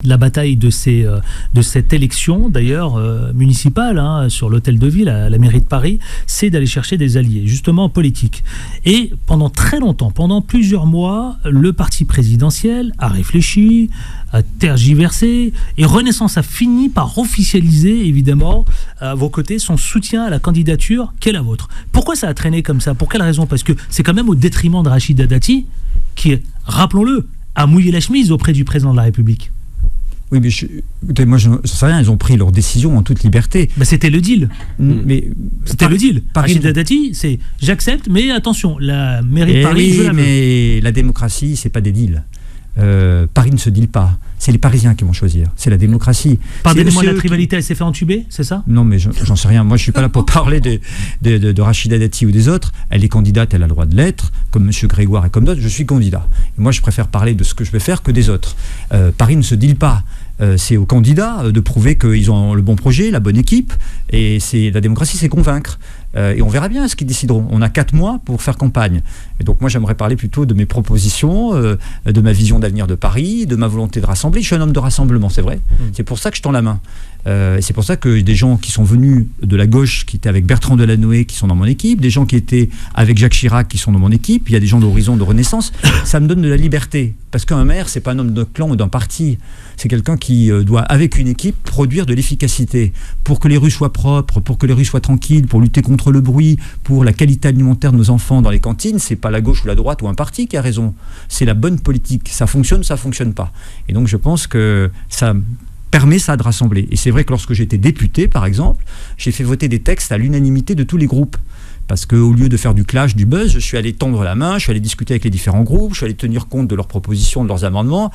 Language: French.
la bataille de cette élection, d'ailleurs, municipale, sur l'hôtel de ville, à la mairie de Paris, c'est d'aller chercher des alliés, justement politiques. Et pendant très longtemps, pendant plusieurs mois, le parti présidentiel a réfléchi, a tergiversé, et Renaissance a fini par officialiser, évidemment, à vos côtés, son soutien à la candidature qu'est la vôtre. Pourquoi ça a traîné comme ça? Pour quelle raison? Parce que c'est quand même au détriment de Rachida Dati, qui, rappelons-le, a mouillé la chemise auprès du président de la République. Oui, mais écoutez, moi je ne sais rien, ils ont pris leur décision en toute liberté. C'était le deal. C'était le deal. Rachida Dati, c'est j'accepte, mais attention, la mairie de Paris, je la veux. Mais la démocratie, c'est pas des deals. Paris ne se deal pas. C'est les Parisiens qui vont choisir. C'est la démocratie. Pardonnez-moi, la rivalité, elle s'est fait entuber, c'est ça? Non, mais j'en sais rien. Moi, je suis pas là pour parler de Rachida Dati ou des autres. Elle est candidate, elle a le droit de l'être, comme M. Grégoire et comme d'autres. Je suis candidat. Et moi, je préfère parler de ce que je vais faire que des autres. Paris ne se deal pas. C'est aux candidats de prouver qu'ils ont le bon projet, la bonne équipe. Et la démocratie, c'est convaincre. Et on verra bien ce qu'ils décideront. On a 4 mois pour faire campagne. Et donc moi, j'aimerais parler plutôt de mes propositions, de ma vision d'avenir de Paris, de ma volonté de rassembler. Je suis un homme de rassemblement, c'est vrai. C'est pour ça que je tends la main. C'est pour ça que des gens qui sont venus de la gauche, qui étaient avec Bertrand Delanoë, qui sont dans mon équipe, des gens qui étaient avec Jacques Chirac, qui sont dans mon équipe, il y a des gens d'Horizon, de Renaissance, ça me donne de la liberté. Parce qu'un maire, c'est pas un homme de clan ou d'un parti. C'est quelqu'un qui doit, avec une équipe, produire de l'efficacité pour que les rues soient propres, pour que les rues soient tranquilles, pour lutter contre le bruit, pour la qualité alimentaire de nos enfants dans les cantines. C'est pas la gauche ou la droite ou un parti qui a raison. C'est la bonne politique. Ça fonctionne pas. Et donc je pense que ça permet ça de rassembler. Et c'est vrai que lorsque j'étais député, par exemple, j'ai fait voter des textes à l'unanimité de tous les groupes. Parce qu'au lieu de faire du clash, du buzz, je suis allé tendre la main, je suis allé discuter avec les différents groupes, je suis allé tenir compte de leurs propositions, de leurs amendements.